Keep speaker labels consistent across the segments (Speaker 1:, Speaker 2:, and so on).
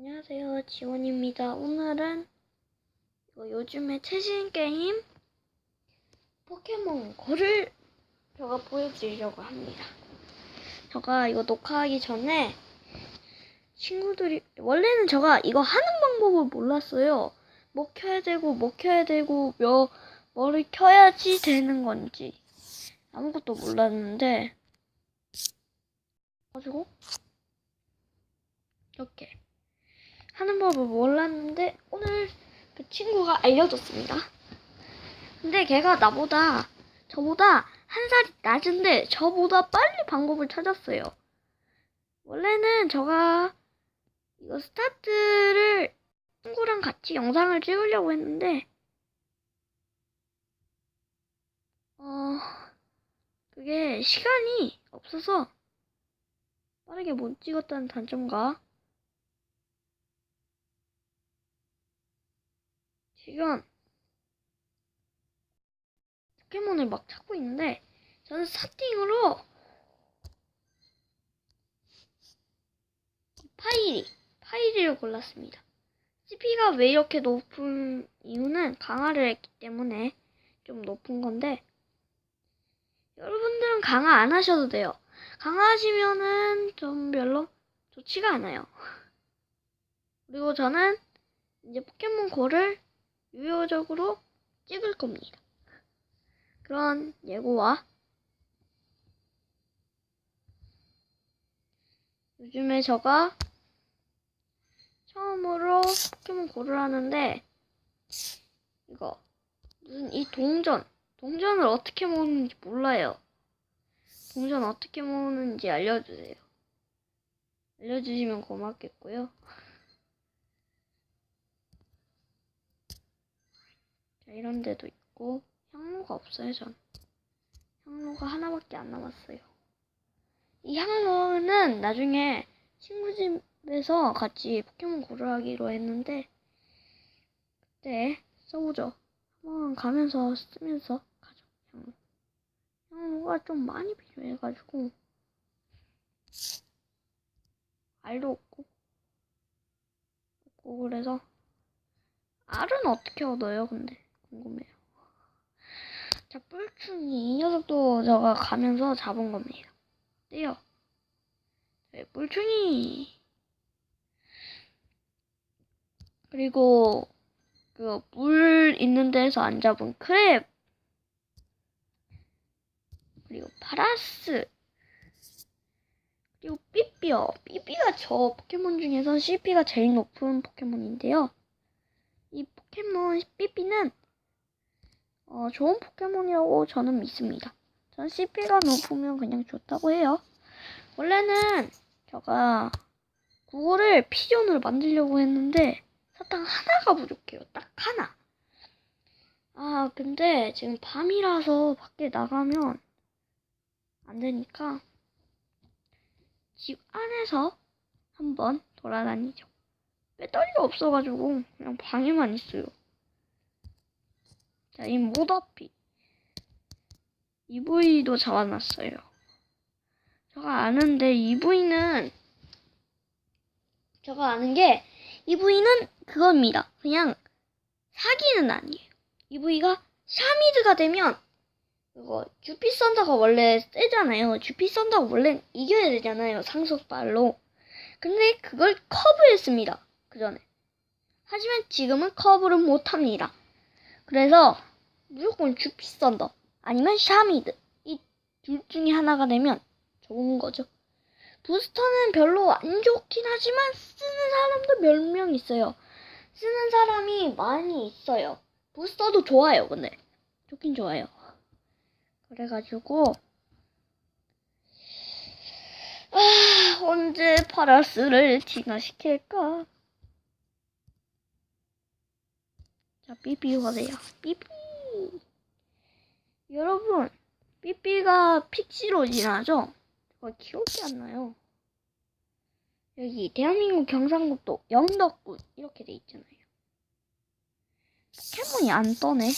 Speaker 1: 안녕하세요, 지원입니다. 오늘은 요즘에 최신 게임 포켓몬 고를 제가 보여드리려고 합니다. 제가 이거 녹화하기 전에 친구들이 원래는 제가 이거 하는 방법을 몰랐어요. 뭐 켜야 되고 뭐를 켜야지 되는 건지 아무것도 몰랐는데 가지고 이렇게 하는 법을 몰랐는데 오늘 그 친구가 알려줬습니다. 근데 걔가 저보다 한 살이 낮은데 저보다 빨리 방법을 찾았어요. 원래는 제가 이거 스타트를 친구랑 같이 영상을 찍으려고 했는데 그게 시간이 없어서 빠르게 못 찍었다는 단점과 지금 포켓몬을 막 찾고 있는데 저는 스타팅으로 파이리를 골랐습니다. CP가 왜 이렇게 높은 이유는 강화를 했기 때문에 좀 높은 건데 여러분들은 강화 안 하셔도 돼요. 강화하시면은 좀 별로 좋지가 않아요. 그리고 저는 이제 포켓몬고를 유효적으로 찍을 겁니다. 그런 예고와 요즘에 제가 처음으로 포켓몬고를 하는데 이거 무슨 이 동전을 어떻게 모으는지 몰라요. 동전 어떻게 모으는지 알려주세요. 알려주시면 고맙겠고요. 자, 이런 데도 있고 향로가 없어요. 전 향로가 하나밖에 안 남았어요. 이 향로는 나중에 친구 집에서 같이 포켓몬 고를 하기로 했는데 그때 써보죠. 한번 가면서 쓰면서 가죠. 향로가 좀 많이 필요해가지고 알도 없고 그래서 알은 어떻게 얻어요? 근데 궁금해요. 자, 뿔충이 이 녀석도 제가 가면서 잡은 겁니다. 떼요. 네, 뿔충이. 그리고 그 물 있는 데서 안 잡은 크랩. 그리고 파라스. 그리고 삐삐요. 삐삐가 저 포켓몬 중에서 CP가 제일 높은 포켓몬인데요. 이 포켓몬 삐삐는 좋은 포켓몬이라고 저는 믿습니다. 전 CP가 높으면 그냥 좋다고 해요. 원래는 제가 그거를 피존으로 만들려고 했는데 사탕 하나가 부족해요. 딱 하나. 근데 지금 밤이라서 밖에 나가면 안 되니까 집 안에서 한번 돌아다니죠. 배터리가 없어가지고 그냥 방에만 있어요. 자, 이 모더피 EV도 잡아놨어요. 제가 아는데 제가 아는 게 EV는 그겁니다. 그냥 사기는 아니에요. EV가 샤미드가 되면 이거 주피 썬더가 원래 세잖아요. 주피 썬더가 원래 이겨야 되잖아요. 상속발로. 근데 그걸 커브했습니다. 그 전에. 하지만 지금은 커브를 못합니다. 그래서 무조건 주피 썬더 아니면 샤미드 이 둘 중에 하나가 되면 좋은 거죠. 부스터는 별로 안 좋긴 하지만 쓰는 사람도 몇 명 있어요. 쓰는 사람이 많이 있어요. 부스터도 좋아요. 근데 좋긴 좋아요. 그래가지고 언제 파라스를 진화시킬까? 자, 삐삐 보세요. 삐삐. 여러분, 삐삐가 픽시로 진화죠? 기억이 안 나요. 여기 대한민국 경상북도 영덕군 이렇게 돼 있잖아요. 포켓몬이 안 떠네.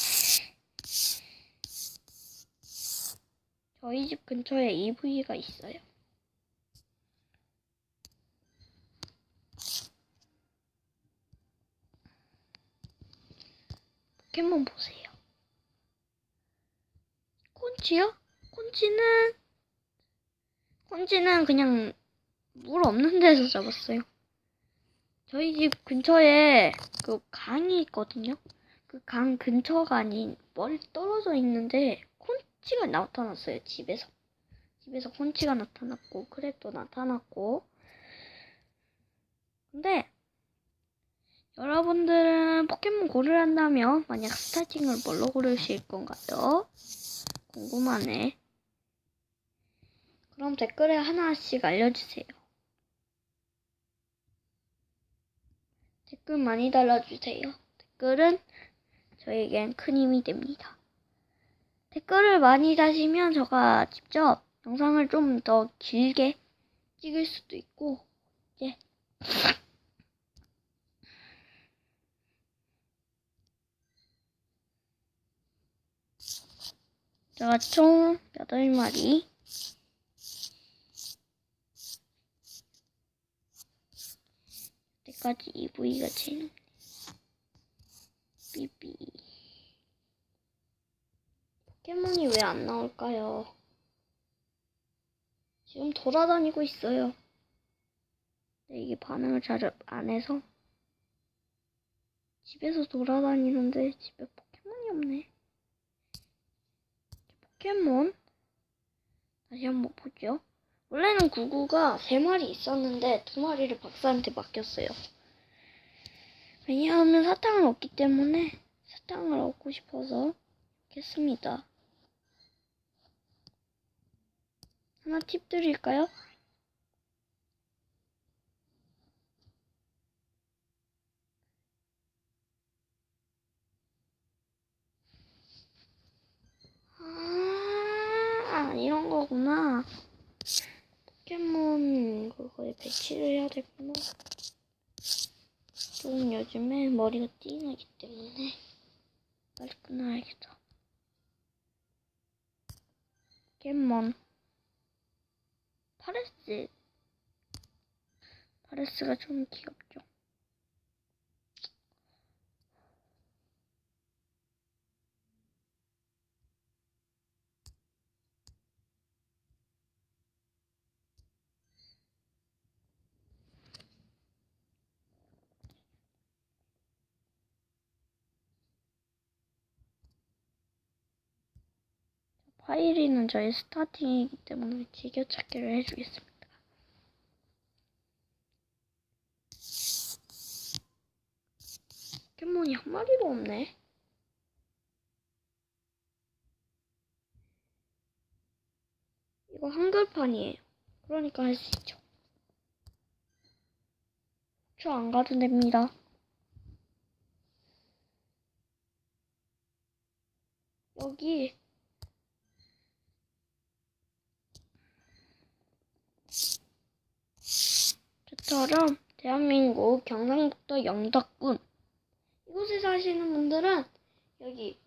Speaker 1: 저희 집 근처에 EV가 있어요. 포켓몬 보세요. 콘치요? 콘치는 그냥 물 없는 데서 잡았어요. 저희 집 근처에 그 강이 있거든요. 그 강 근처가 아닌 멀리 떨어져 있는데 콘치가 나타났어요. 집에서 콘치가 나타났고 크랩도 나타났고. 근데 여러분들은 포켓몬 고르란다면 만약 스타팅을 뭘로 고르실 건가요? 궁금하네. 그럼 댓글에 하나씩 알려주세요. 댓글 많이 달아주세요. 댓글은 저에겐 큰 힘이 됩니다. 댓글을 많이 다시면 제가 직접 영상을 좀 더 길게 찍을 수도 있고, 예. 제가 총 8마리 여태까지 EV가 제일 삐삐. 포켓몬이 왜 안 나올까요? 지금 돌아다니고 있어요. 근데 이게 반응을 잘 안 해서 집에서 돌아다니는데 집에 포켓몬이 없네. 포켓몬 다시 한번 보죠. 원래는 구구가 3마리 있었는데 2마리를 박사한테 맡겼어요. 왜냐하면 사탕을 얻기 때문에 사탕을 얻고 싶어서 했습니다. 하나 팁 드릴까요? 이런 거구나. 포켓몬 그거에 배치를 해야 되구나. 조금 요즘에 머리가 띵하기 때문에 빨리 끊어야겠다. 포켓몬 파레스가 좀 귀엽죠. 파이리는 저의 스타팅이기 때문에 즐겨찾기를 해주겠습니다. 포켓몬이 한 마리도 없네. 이거 한글판이에요. 그러니까 할 수 있죠. 저 안 가도 됩니다. 여기 저처럼 대한민국 경상북도 영덕군 이곳에 사시는 분들은 여기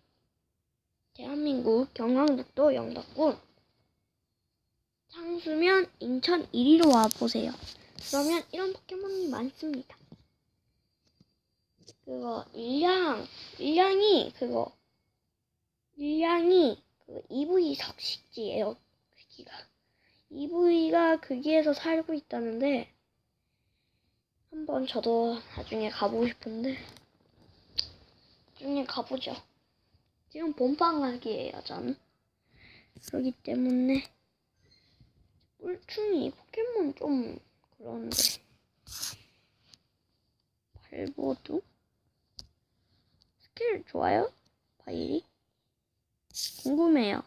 Speaker 1: 대한민국 경상북도 영덕군 상수면 인천 1위로 와보세요. 그러면 이런 포켓몬이 많습니다. 그거 일량이 그 EV 석식지예요. 크기가 EV가 거기에서 살고 있다는데 한번 저도 나중에 가보고 싶은데 나중에 가보죠. 지금 봄방학이에요, 저는. 그렇기 때문에 꿀충이 포켓몬 좀 그런데 발보두 스킬 좋아요? 바일이? 궁금해요.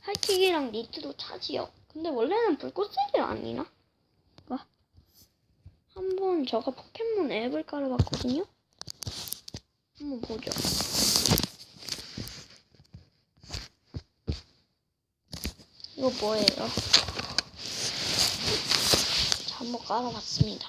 Speaker 1: 하이킥이랑 니트도 차지요. 근데 원래는 불꽃색이 아니나? 한번 제가 포켓몬 앱을 깔아봤거든요. 한번 보죠. 이거 뭐예요? 자, 한번 깔아봤습니다.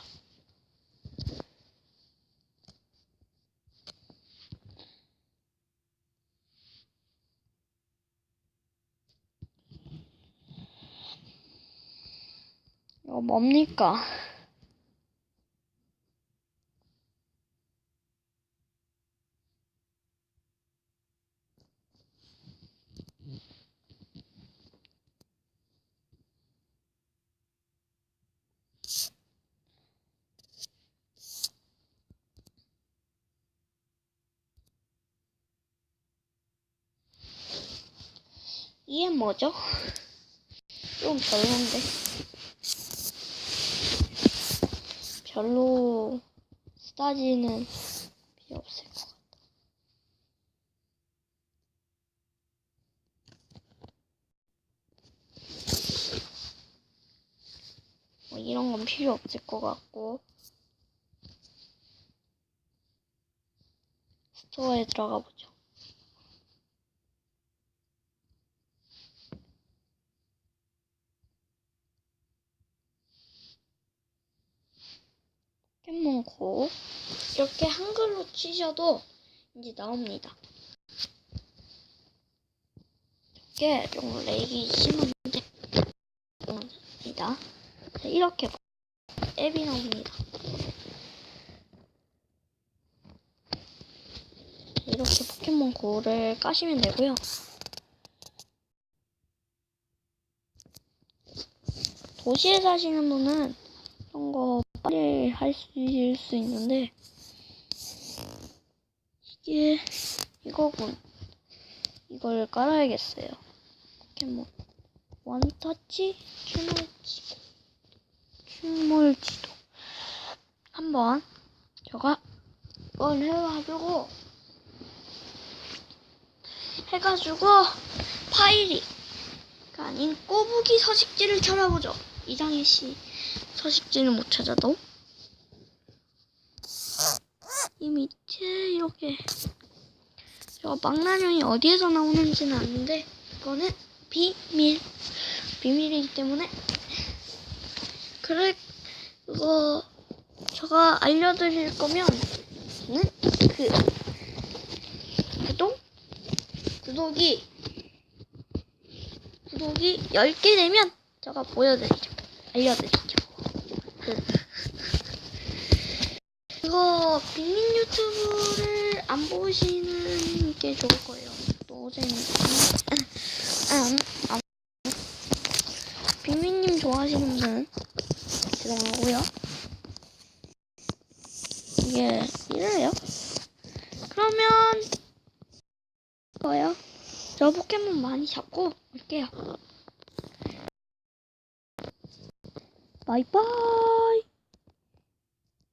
Speaker 1: 이거 뭡니까? 이게 뭐죠? 좀 별론데. 별로 스타지는 필요 없을 것 같아. 뭐 이런 건 필요 없을 것 같고. 스토어에 들어가 보죠. 포켓몬고 이렇게 한글로 치셔도 이제 나옵니다. 이게 좀 렉이 심한데 나옵니다. 이렇게 앱이 나옵니다. 이렇게 포켓몬고를 까시면 되고요. 도시에 사시는 분은 이런 거 빨리 하실 수 있는데 이게 이거군. 이걸 깔아야겠어요. 포켓몬 원터치 출몰지도 한번 제가 이걸 해가지고 파이리가 아닌 꼬부기 서식지를 찾아보죠. 이장희 씨 서식지는 못 찾아도 이 밑에 이렇게 저 망나뇽이 어디에서 나오는지는 아는데 이거는 비밀이기 때문에 그거 제가 알려드릴 거면 저는 구독이 10개 되면 제가 알려드리죠. 이거 빅민 유튜브를 안 보시는 게 좋을 거예요. 또 재밌어. 빅민님 좋아하시는 분 죄송하고요. 이게 이래요. 그러면 저 포켓몬 많이 잡고 올게요. 바이바이.